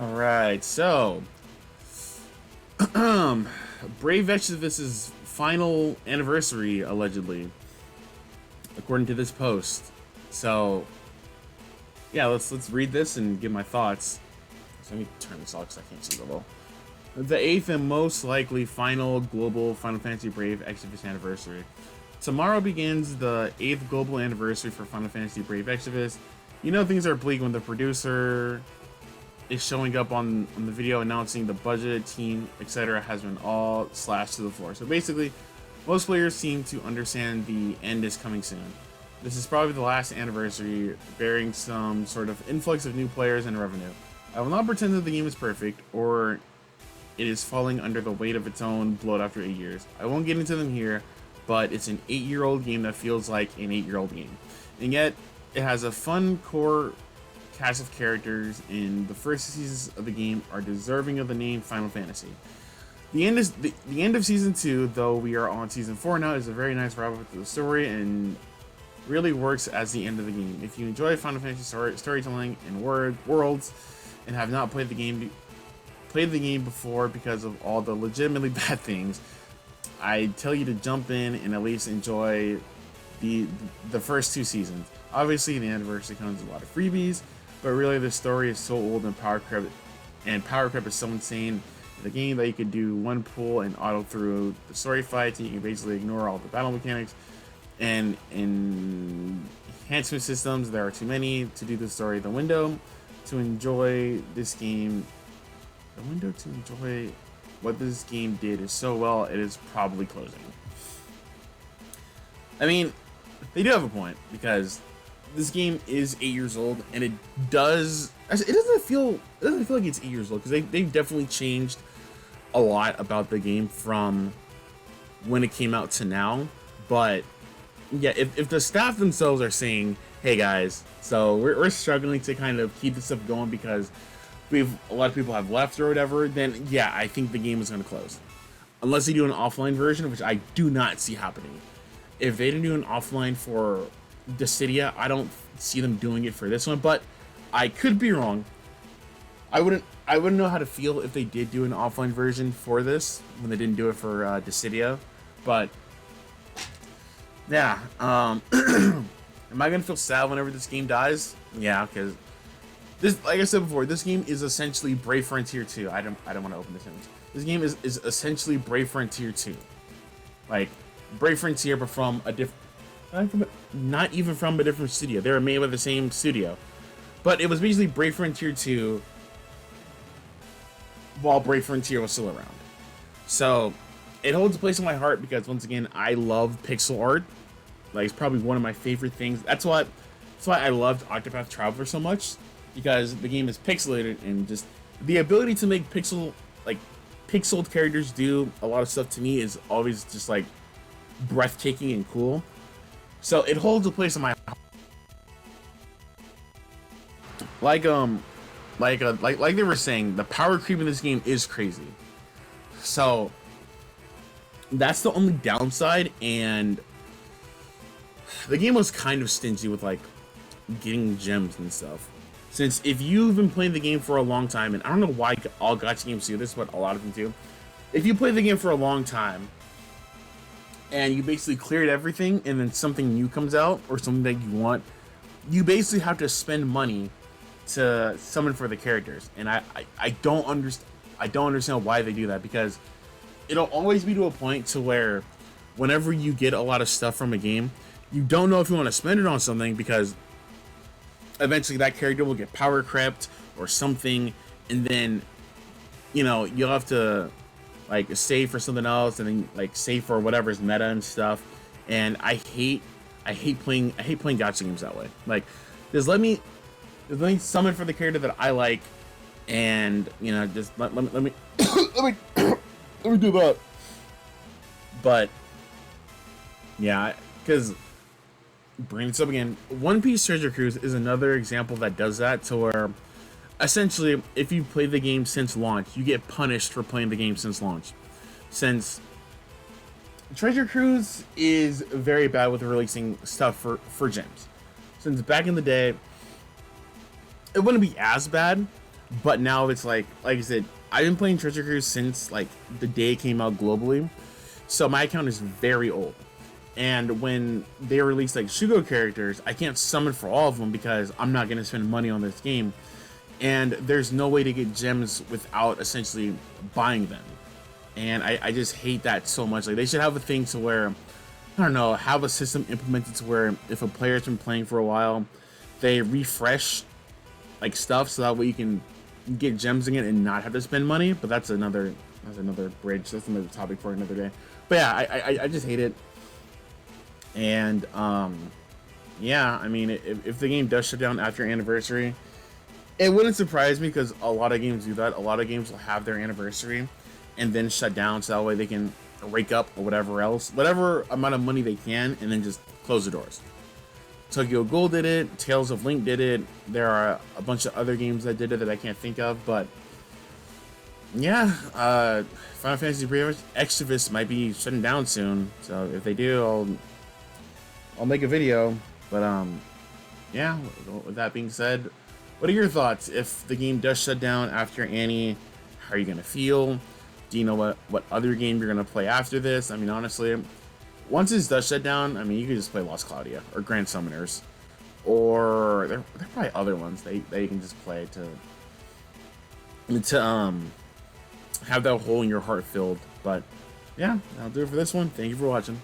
All right, so Brave Exvius' final anniversary, allegedly, according to this post. So yeah, let's read this and give my thoughts. So let me turn this off because I can't see the well. The 8th and most likely final global Final Fantasy Brave Exvius anniversary. Tomorrow begins the 8th global anniversary for Final Fantasy Brave Exvius. You know things are bleak when the producer is showing up on the video announcing the budget, team, etc. has been all slashed to the floor. So basically, most players seem to understand the end is coming soon. This is probably the last anniversary, bearing some sort of influx of new players and revenue. I will not pretend that the game is perfect, or it is falling under the weight of its own bloat after 8 years. I won't get into them here, but it's an 8-year-old game that feels like an 8-year-old game. And yet, it has a fun core cast of characters, and the first seasons of the game are deserving of the name Final Fantasy. The end is the end of season 2, though we are on season 4 now, is a very nice wrap up to the story and really works as the end of the game. If you enjoy Final Fantasy storytelling and worlds and have not played the game before because of all the legitimately bad things, I tell you to jump in and at least enjoy the first 2 seasons. Obviously, the anniversary comes with a lot of freebies, but really the story is so old and power creep is so insane in the game that you could do one pull and auto through the story fights, and you can basically ignore all the battle mechanics. And in enhancement systems, there are too many to do the story. The window to enjoy what this game did is so well, it is probably closing. I mean, they do have a point, because this game is 8 years old, and it doesn't feel like it's 8 years old, because they've definitely changed a lot about the game from when it came out to now. But yeah, if the staff themselves are saying, hey guys, so we're struggling to kind of keep this stuff going because a lot of people have left or whatever, then yeah, I think the game is going to close. Unless they do an offline version, which I do not see happening. If they didn't do an offline for Dissidia, I don't see them doing it for this one, but I could be wrong. I wouldn't know how to feel if they did do an offline version for this when they didn't do it for Dissidia, but yeah, am I gonna feel sad whenever this game dies? Yeah, because this, like I said before, this game is essentially Brave Frontier 2. I don't want to open this image. This game is essentially Brave Frontier 2. Like Brave Frontier, but from a different, not even from a different studio. They were made by the same studio, but it was basically Brave Frontier 2 while Brave Frontier was still around. So it holds a place in my heart because, once again, I love pixel art. Like, it's probably one of my favorite things. That's why I loved Octopath Traveler so much, because the game is pixelated, and just the ability to make pixeled characters do a lot of stuff to me is always just like breathtaking and cool. So it holds a place in my heart. Like they were saying, the power creep in this game is crazy. So that's the only downside, and the game was kind of stingy with like getting gems and stuff. Since if you've been playing the game for a long time, and I don't know why all gacha games do this, but a lot of them do. If you play the game for a long time and you basically cleared everything, and then something new comes out or something that you want, you basically have to spend money to summon for the characters. And I don't understand why they do that, because it'll always be to a point to where whenever you get a lot of stuff from a game, you don't know if you want to spend it on something, because eventually that character will get power crept or something, and then you'll have to like save for something else, and then like save for whatever's meta and stuff. And I hate playing gacha games that way. Like, just let me summon for the character that I like, and just let me let me do that. But yeah, because bringing this up again, One Piece Treasure Cruise is another example that does that, to where essentially, if you play the game since launch, you get punished for playing the game since launch. Since Treasure Cruise is very bad with releasing stuff for gems. Since back in the day, it wouldn't be as bad, But now it's like I said, I've been playing Treasure Cruise since like the day it came out globally, so my account is very old. And when they release like Shugo characters, I can't summon for all of them because I'm not gonna spend money on this game, and there's no way to get gems without essentially buying them. And I just hate that so much. Like they should have a thing to where, I don't know, have a system implemented to where if a player's been playing for a while, they refresh like stuff so that way you can get gems again and not have to spend money. But that's another bridge. That's another topic for another day. But yeah, I just hate it. And yeah, I mean, if the game does shut down after anniversary, it wouldn't surprise me because a lot of games do that. A lot of games will have their anniversary and then shut down so that way they can rake up or whatever else, whatever amount of money they can, and then just close the doors. Tokyo Ghoul did it, Tales of Link did it, there are a bunch of other games that did it that I can't think of, but yeah, Final Fantasy Exvius might be shutting down soon, so if they do, I'll make a video. But yeah, with that being said, what are your thoughts if the game does shut down after Annie? How are you gonna feel? Do you know what other game you're gonna play after this? I mean, honestly, once this does shut down, I mean, you can just play Lost Claudia or Grand Summoners, or there are probably other ones that you can just play to have that hole in your heart filled. But yeah, that'll do it for this one. Thank you for watching.